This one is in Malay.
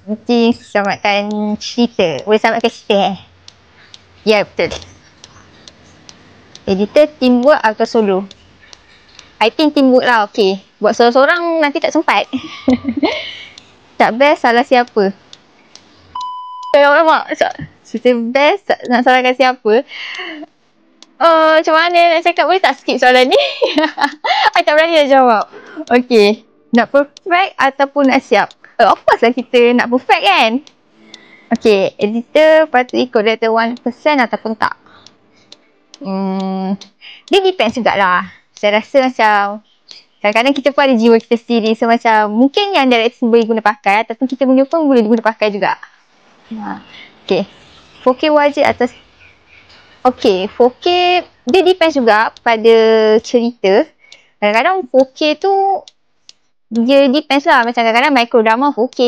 Nanti selamatkan cerita. Boleh selamatkan cerita Ya, betul. Editor teamwork atau solo? I think teamwork lah, okay. Buat seorang-seorang nanti tak sempat. Tak best, salah siapa? Alamak, cerita best nak salahkan siapa? Macam mana nak cakap, boleh tak skip soalan ni? I tak berani nak jawab. Okay, nak perfect ataupun nak siap? Of course lah kita nak perfect kan? Okay, editor patut ikut letter 1% ataupun tak? Dia depends jugalah. Saya rasa macam kadang-kadang kita pun ada jiwa kita sendiri. So macam mungkin yang director boleh guna pakai ataupun kita punya pun boleh guna pakai juga. Okay, 4K wajib atau okay, 4K dia depends juga pada cerita. Kadang-kadang 4K tu dia depends lah. Macam kadang-kadang micro drama 4K.